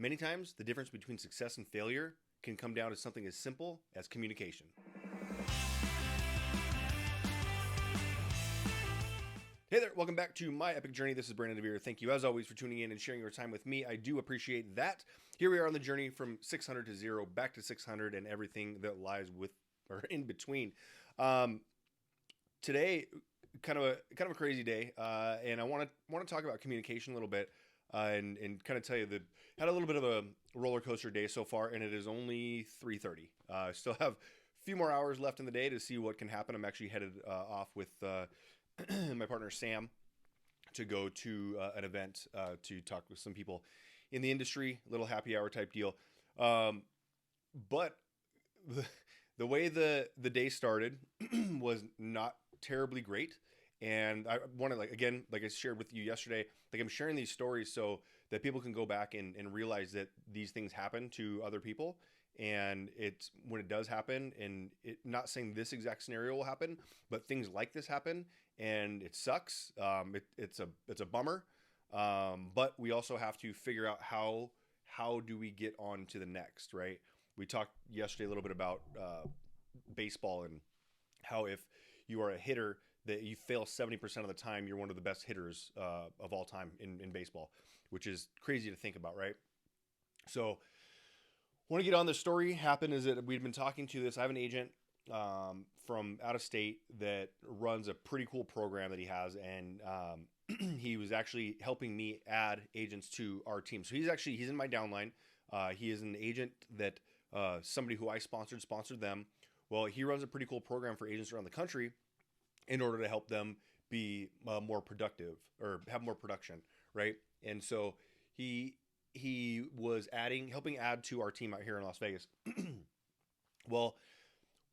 Many times, the difference between success and failure can come down to something as simple as communication. Hey there, welcome back to my epic journey. This is Brandon DeVere. Thank you, as always, for tuning in and sharing your time with me. I do appreciate that. Here we are on the journey from 600 to 0, back to 600, and everything that lies with or in between. Today, kind of a crazy day, and I want to talk about communication a little bit, and kind of tell you that had a little bit of a roller coaster day so far, and it is only 3:30. I still have a few more hours left in the day to see what can happen. I'm actually headed off with my partner Sam to go to an event to talk with some people in the industry, little happy hour type deal. But the way the day started was not terribly great. And I want to, like I shared with you yesterday, I'm sharing these stories so that people can go back and realize that these things happen to other people. And it's when it does happen, and not saying this exact scenario will happen, but things like this happen, and it sucks. It's a bummer. But we also have to figure out how do we get on to the next, right? We talked yesterday a little bit about baseball and how if you are a hitter that you fail 70% of the time, you're one of the best hitters of all time in baseball, which is crazy to think about, right? So want to get on. The story happened is that we'd been talking to this. I have an agent from out of state that runs a pretty cool program that he has, and he was actually helping me add agents to our team. So he's in my downline. He is an agent that somebody who I sponsored them. Well, he runs a pretty cool program for agents around the country in order to help them be more productive or have more production, right? And so he was helping add to our team out here in Las Vegas. Well,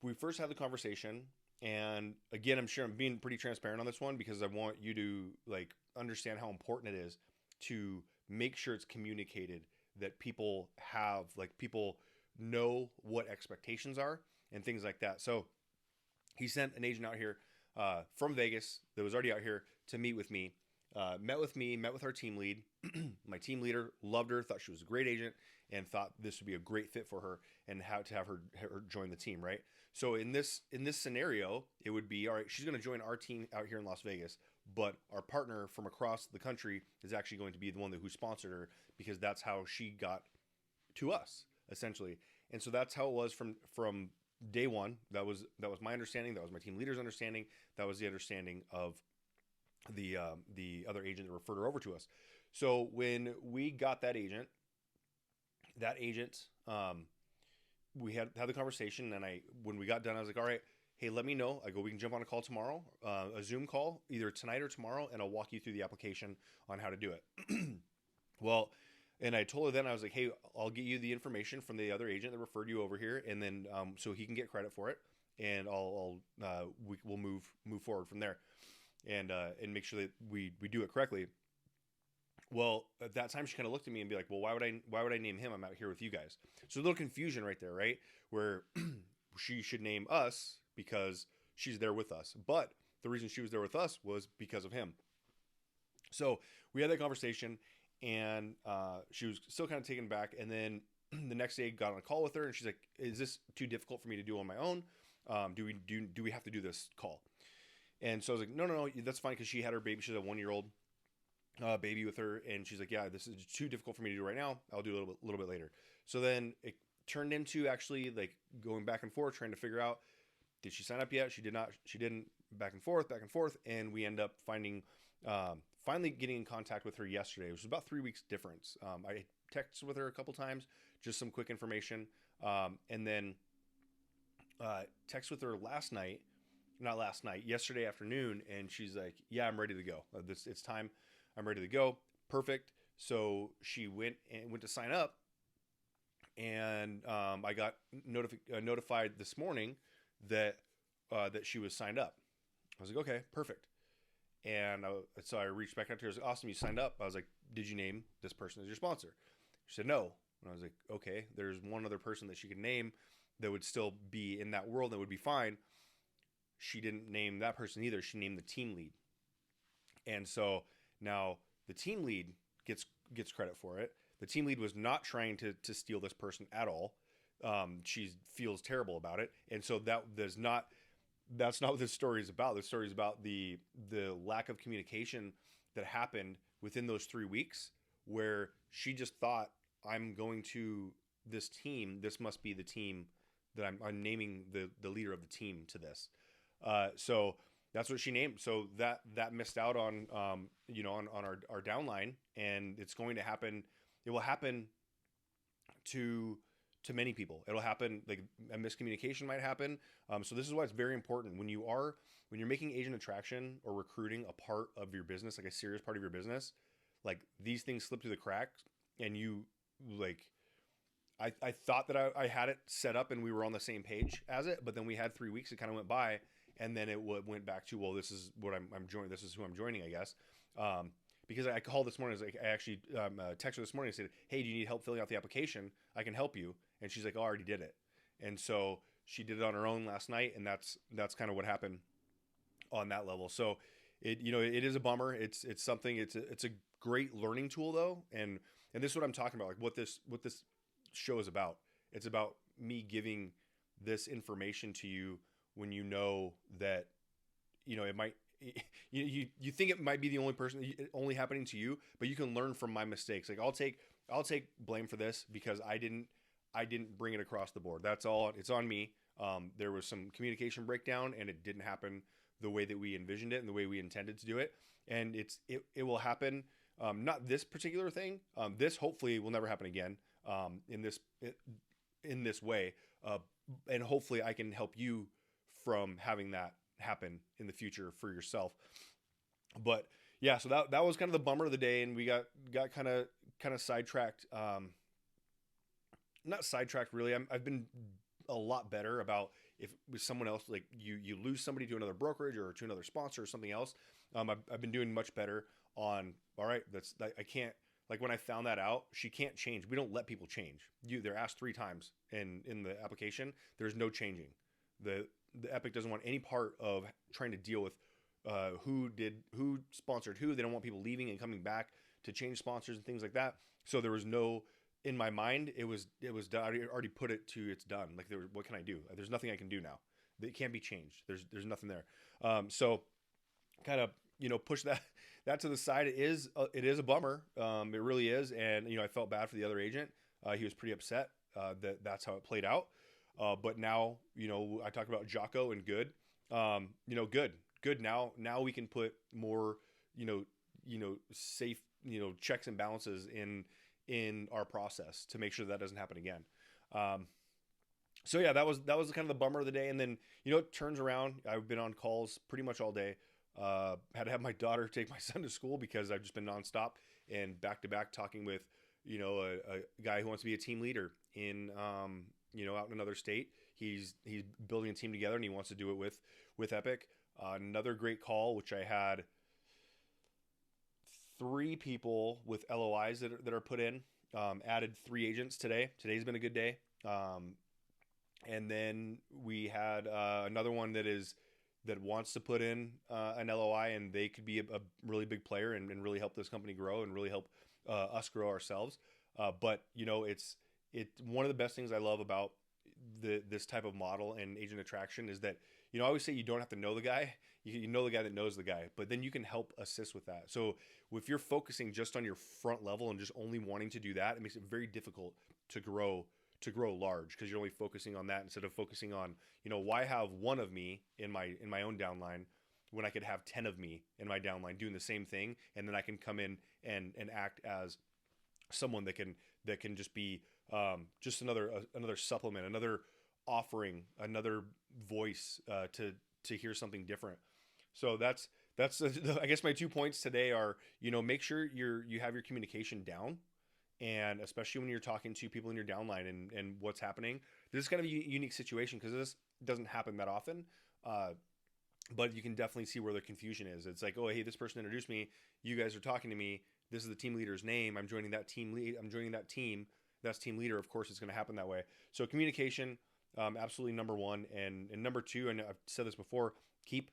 we first had the conversation, and again, I'm being pretty transparent on this one because I want you to understand how important it is to make sure it's communicated, that people know what expectations are and things like that. So he sent an agent out here from Vegas that was already out here to meet with me. Met with our team lead. My team leader loved her, thought she was a great agent, and thought this would be a great fit for her and how to have her join the team, right? So in this scenario, it would be, all right, she's going to join our team out here in Las Vegas, but our partner from across the country is actually going to be the one who sponsored her, because that's how she got to us, essentially. And so that's how it was from day one. That was my understanding. That was my team leader's understanding. That was the understanding of the other agent that referred her over to us. So when we got that agent, we had the conversation, and when we got done, I was like, all right, hey, let me know. I go, we can jump on a call tomorrow, a Zoom call, either tonight or tomorrow, and I'll walk you through the application on how to do it. Well, and I told her then, I was like, hey, I'll get you the information from the other agent that referred you over here, and then so he can get credit for it, and we'll move forward from there, and make sure that we do it correctly. Well, at that time, she kind of looked at me and be like, well, why would I name him? I'm out here with you guys. So a little confusion right there, right? Where she should name us because she's there with us. But the reason she was there with us was because of him. So we had that conversation, and she was still kind of taken back. And then the next day, got on a call with her, and she's like, is this too difficult for me to do on my own? Do we have to do this call? And so I was like, no, that's fine, because she had her baby. She's a 1-year-old baby with her, and she's like, yeah, this is too difficult for me to do right now. I'll do it a little bit later. So then it turned into actually going back and forth, trying to figure out, did she sign up yet? She did not. She didn't. Back and forth, and we end up finally getting in contact with her yesterday. It was about 3 weeks difference. I texted with her a couple times, just some quick information, and then text with her yesterday afternoon, and she's like, yeah, I'm ready to go. It's time. I'm ready to go. Perfect. So she went to sign up, and I got notified this morning that she was signed up. I was like, okay, perfect. And so I reached back out to her. I was like, awesome, you signed up. I was like, did you name this person as your sponsor? She said no. And I was like, okay, there's one other person that she could name that would still be in that world that would be fine. She didn't name that person either. She named the team lead. And so now the team lead gets credit for it. The team lead was not trying to steal this person at all. She feels terrible about it, and so that's not what this story is about. This story is about the lack of communication that happened within those 3 weeks, where she just thought, I'm going to this team. This must be the team that I'm naming the leader of the team to this. So that's what she named. So that missed out on on our downline, and it's going to happen. It will happen to many people. It'll happen, like a miscommunication might happen. So this is why it's very important when you're making agent attraction or recruiting a part of your business, like a serious part of your business, like these things slip through the cracks, and you like. I thought that I had it set up and we were on the same page as it, but then we had 3 weeks. It kind of went by, and then it went back to, well, this is what I'm joining. This is who I'm joining, I guess. Because I called this morning. I actually texted her this morning and said, hey, do you need help filling out the application? I can help you. And she's like, oh, I already did it. And so she did it on her own last night, and that's kind of what happened on that level. So it is a bummer. It's something. It's a great learning tool though, and this is what I'm talking about. Like what this show is about. It's about me giving this information to you when you know that it might. You think it might be the only happening to you, but you can learn from my mistakes. Like I'll take blame for this because I didn't bring it across the board. That's all. It's on me. There was some communication breakdown, and it didn't happen the way that we envisioned it and the way we intended to do it. And it will happen. Not this particular thing. This hopefully will never happen again. In this way, and hopefully I can help you from having that happen in the future for yourself. But yeah, so that was kind of the bummer of the day, and we got kind of sidetracked. Not sidetracked really. I've been a lot better about if with someone else, like you lose somebody to another brokerage or to another sponsor or something else. I've been doing much better on. All right, I can't. Like when I found that out, she can't change. We don't let people change. They're asked 3 times in the application. There's no changing. The Epique doesn't want any part of trying to deal with who sponsored who. They don't want people leaving and coming back to change sponsors and things like that. So there was no, in my mind, it was done. I already put it to it's done. Like what can I do? There's nothing I can do now. It can't be changed. There's nothing there. So kind of push that to the side. It is a bummer. It really is. And I felt bad for the other agent. He was pretty upset that's how it played out. But now I talked about Jocko and good. Good. Now we can put more safe checks and balances in our process to make sure that doesn't happen again. So yeah, that was kind of the bummer of the day. And then it turns around. I've been on calls pretty much all day. Had to have my daughter take my son to school because I've just been nonstop and back to back talking with, a guy who wants to be a team leader in, out in another state. He's building a team together and he wants to do it with Epique. Another great call, which I had 3 people with LOIs that are put in, added 3 agents today. Today's been a good day. And then we had, another one that wants to put in an LOI, and they could be a really big player and really help this company grow and really help us grow ourselves. But it's one of the best things I love about this type of model and agent attraction is that I always say you don't have to know the guy. You know the guy that knows the guy, but then you can help assist with that. So if you're focusing just on your front level and just only wanting to do that, it makes it very difficult to grow large because you're only focusing on that instead of focusing on, why have one of me in my own downline when I could have 10 of me in my downline doing the same thing. And then I can come in and act as someone that can just be just another supplement, another offering, another voice to hear something different. So that's I guess my 2 points today are, make sure you have your communication down. And especially when you're talking to people in your downline and what's happening, this is kind of a unique situation because this doesn't happen that often. But you can definitely see where the confusion is. It's like, oh, hey, this person introduced me. You guys are talking to me. This is the team leader's name. I'm joining that team lead. I'm joining that team. That's team leader. Of course, it's going to happen that way. So communication, absolutely number 1. And number 2, and I've said this before, keep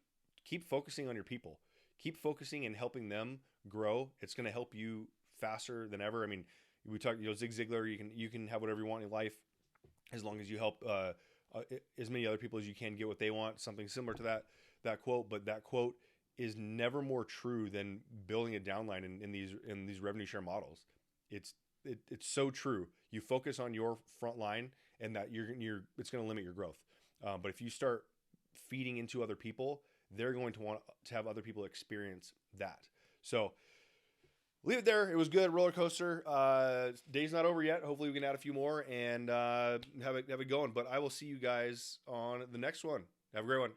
focusing on your people. Keep focusing and helping them grow. It's going to help you faster than ever. I mean, We talked, Zig Ziglar. You can have whatever you want in life, as long as you help as many other people as you can get what they want. Something similar to that quote, but that quote is never more true than building a downline in these revenue share models. It's so true. You focus on your front line, and that it's going to limit your growth. But if you start feeding into other people, they're going to want to have other people experience that. So leave it there. It was good. Roller coaster. Day's not over yet. Hopefully we can add a few more and have it going. But I will see you guys on the next one. Have a great one.